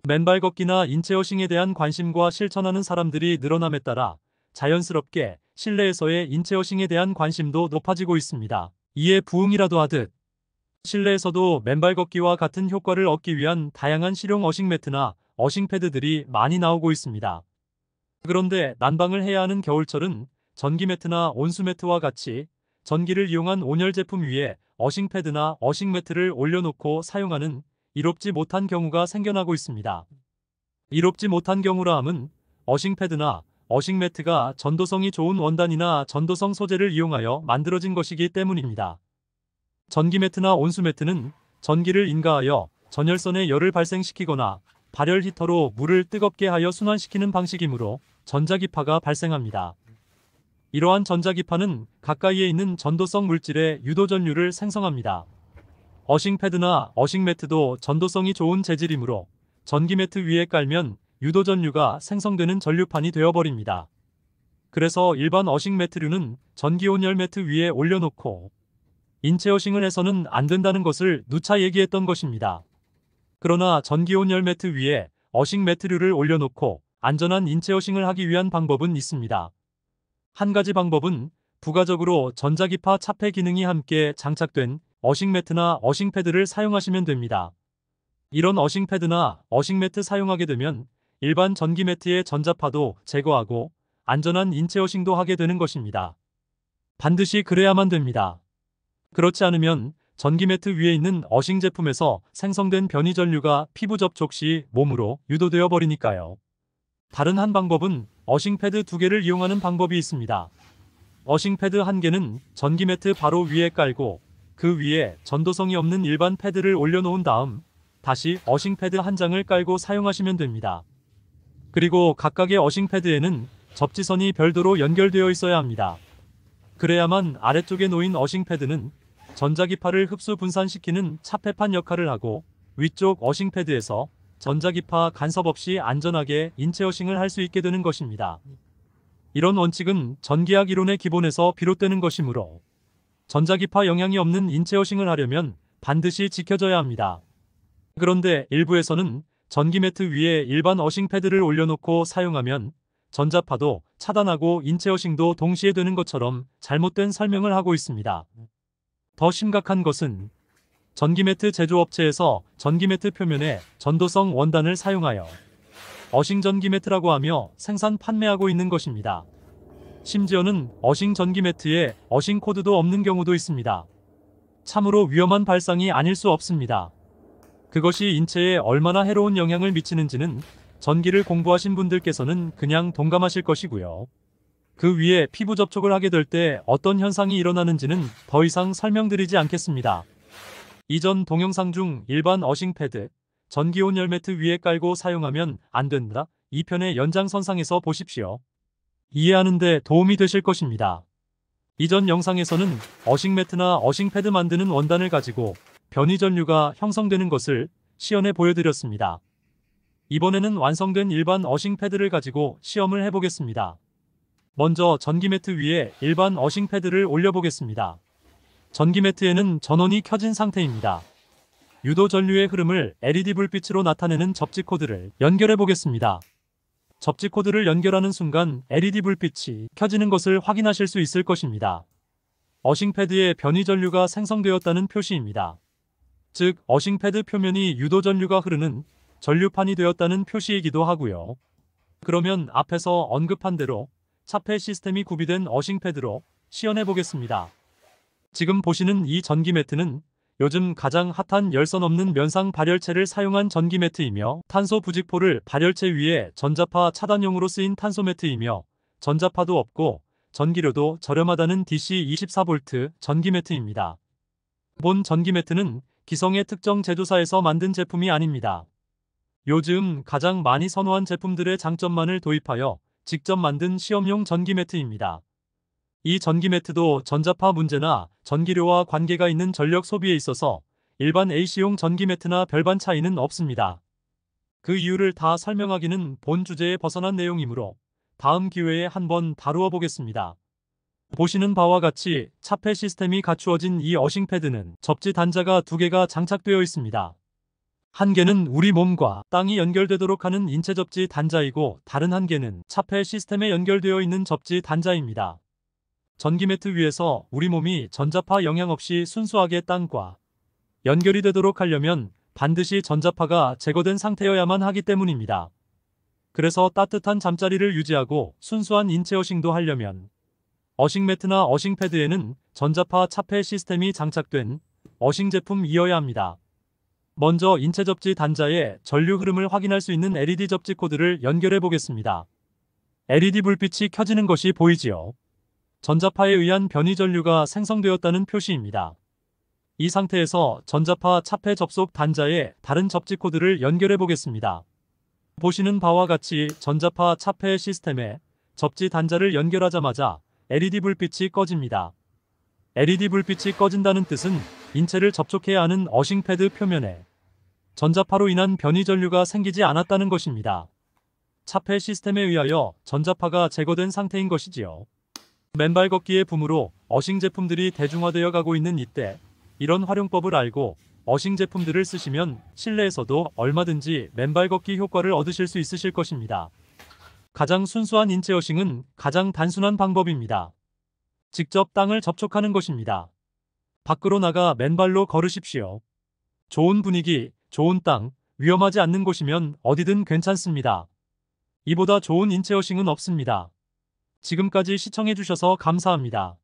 맨발 걷기나 인체 어싱에 대한 관심과 실천하는 사람들이 늘어남에 따라 자연스럽게 실내에서의 인체 어싱에 대한 관심도 높아지고 있습니다. 이에 부응이라도 하듯 실내에서도 맨발 걷기와 같은 효과를 얻기 위한 다양한 실용 어싱 매트나 어싱 패드들이 많이 나오고 있습니다. 그런데 난방을 해야 하는 겨울철은 전기 매트나 온수 매트와 같이 전기를 이용한 온열 제품 위에 어싱 패드나 어싱 매트를 올려놓고 사용하는 이롭지 못한 경우가 생겨나고 있습니다. 이롭지 못한 경우라 함은 어싱 패드나 어싱 매트가 전도성이 좋은 원단이나 전도성 소재를 이용하여 만들어진 것이기 때문입니다. 전기 매트나 온수 매트는 전기를 인가하여 전열선에 열을 발생시키거나 발열 히터로 물을 뜨겁게 하여 순환시키는 방식이므로 전자기파가 발생합니다. 이러한 전자기파는 가까이에 있는 전도성 물질의 유도전류를 생성합니다. 어싱 패드나 어싱 매트도 전도성이 좋은 재질이므로 전기 매트 위에 깔면 유도전류가 생성되는 전류판이 되어버립니다. 그래서 일반 어싱 매트류는 전기온열 매트 위에 올려놓고 인체 어싱을 해서는 안 된다는 것을 누차 얘기했던 것입니다. 그러나 전기온열 매트 위에 어싱 매트류를 올려놓고 안전한 인체 어싱을 하기 위한 방법은 있습니다. 한 가지 방법은 부가적으로 전자기파 차폐 기능이 함께 장착된 어싱 매트나 어싱 패드를 사용하시면 됩니다. 이런 어싱 패드나 어싱 매트 사용하게 되면 일반 전기 매트의 전자파도 제거하고 안전한 인체 어싱도 하게 되는 것입니다. 반드시 그래야만 됩니다. 그렇지 않으면 전기 매트 위에 있는 어싱 제품에서 생성된 변이 전류가 피부 접촉 시 몸으로 유도되어 버리니까요. 다른 한 방법은 어싱 패드 2개를 이용하는 방법이 있습니다. 어싱 패드 1개는 전기 매트 바로 위에 깔고 그 위에 전도성이 없는 일반 패드를 올려놓은 다음 다시 어싱 패드 1장을 깔고 사용하시면 됩니다. 그리고 각각의 어싱 패드에는 접지선이 별도로 연결되어 있어야 합니다. 그래야만 아래쪽에 놓인 어싱 패드는 전자기파를 흡수 분산시키는 차폐판 역할을 하고 위쪽 어싱 패드에서 전자기파 간섭 없이 안전하게 인체 어싱을 할 수 있게 되는 것입니다. 이런 원칙은 전기학 이론의 기본에서 비롯되는 것이므로 전자기파 영향이 없는 인체 어싱을 하려면 반드시 지켜져야 합니다. 그런데 일부에서는 전기 매트 위에 일반 어싱 패드를 올려놓고 사용하면 전자파도 차단하고 인체 어싱도 동시에 되는 것처럼 잘못된 설명을 하고 있습니다. 더 심각한 것은 전기 매트 제조업체에서 전기 매트 표면에 전도성 원단을 사용하여 어싱 전기 매트라고 하며 생산 판매하고 있는 것입니다. 심지어는 어싱 전기 매트에 어싱 코드도 없는 경우도 있습니다. 참으로 위험한 발상이 아닐 수 없습니다. 그것이 인체에 얼마나 해로운 영향을 미치는지는 전기를 공부하신 분들께서는 그냥 동감하실 것이고요. 그 위에 피부 접촉을 하게 될 때 어떤 현상이 일어나는지는 더 이상 설명드리지 않겠습니다. 이전 동영상 중 일반 어싱 패드, 전기온열 매트 위에 깔고 사용하면 안 된다. 2편의 연장선상에서 보십시오. 이해하는 데 도움이 되실 것입니다. 이전 영상에서는 어싱 매트나 어싱 패드 만드는 원단을 가지고 변이 전류가 형성되는 것을 시연해 보여드렸습니다. 이번에는 완성된 일반 어싱 패드를 가지고 시험을 해보겠습니다. 먼저 전기 매트 위에 일반 어싱 패드를 올려보겠습니다. 전기 매트에는 전원이 켜진 상태입니다. 유도 전류의 흐름을 LED 불빛으로 나타내는 접지 코드를 연결해 보겠습니다. 접지 코드를 연결하는 순간 LED 불빛이 켜지는 것을 확인하실 수 있을 것입니다. 어싱 패드에 변이 전류가 생성되었다는 표시입니다. 즉, 어싱 패드 표면이 유도 전류가 흐르는 전류판이 되었다는 표시이기도 하고요. 그러면 앞에서 언급한 대로 차폐 시스템이 구비된 어싱 패드로 시연해 보겠습니다. 지금 보시는 이 전기 매트는 요즘 가장 핫한 열선 없는 면상 발열체를 사용한 전기 매트이며 탄소 부직포를 발열체 위에 전자파 차단용으로 쓰인 탄소 매트이며 전자파도 없고 전기료도 저렴하다는 DC 24V 전기 매트입니다. 본 전기 매트는 기성의 특정 제조사에서 만든 제품이 아닙니다. 요즘 가장 많이 선호한 제품들의 장점만을 도입하여 직접 만든 시험용 전기 매트입니다. 이 전기 매트도 전자파 문제나 전기료와 관계가 있는 전력 소비에 있어서 일반 AC용 전기 매트나 별반 차이는 없습니다. 그 이유를 다 설명하기는 본 주제에 벗어난 내용이므로 다음 기회에 한번 다루어 보겠습니다. 보시는 바와 같이 차폐 시스템이 갖추어진 이 어싱 패드는 접지 단자가 2개가 장착되어 있습니다. 한 개는 우리 몸과 땅이 연결되도록 하는 인체 접지 단자이고 다른 한 개는 차폐 시스템에 연결되어 있는 접지 단자입니다. 전기 매트 위에서 우리 몸이 전자파 영향 없이 순수하게 땅과 연결이 되도록 하려면 반드시 전자파가 제거된 상태여야만 하기 때문입니다. 그래서 따뜻한 잠자리를 유지하고 순수한 인체 어싱도 하려면 어싱 매트나 어싱 패드에는 전자파 차폐 시스템이 장착된 어싱 제품이어야 합니다. 먼저 인체 접지 단자에 전류 흐름을 확인할 수 있는 LED 접지 코드를 연결해 보겠습니다. LED 불빛이 켜지는 것이 보이지요? 전자파에 의한 변이 전류가 생성되었다는 표시입니다. 이 상태에서 전자파 차폐 접속 단자에 다른 접지 코드를 연결해 보겠습니다. 보시는 바와 같이 전자파 차폐 시스템에 접지 단자를 연결하자마자 LED 불빛이 꺼집니다. LED 불빛이 꺼진다는 뜻은 인체를 접촉해야 하는 어싱 패드 표면에 전자파로 인한 변이 전류가 생기지 않았다는 것입니다. 차폐 시스템에 의하여 전자파가 제거된 상태인 것이지요. 맨발 걷기의 붐으로 어싱 제품들이 대중화되어 가고 있는 이때 이런 활용법을 알고 어싱 제품들을 쓰시면 실내에서도 얼마든지 맨발 걷기 효과를 얻으실 수 있으실 것입니다. 가장 순수한 인체 어싱은 가장 단순한 방법입니다. 직접 땅을 접촉하는 것입니다. 밖으로 나가 맨발로 걸으십시오. 좋은 분위기, 좋은 땅, 위험하지 않는 곳이면 어디든 괜찮습니다. 이보다 좋은 인체 어싱은 없습니다. 지금까지 시청해주셔서 감사합니다.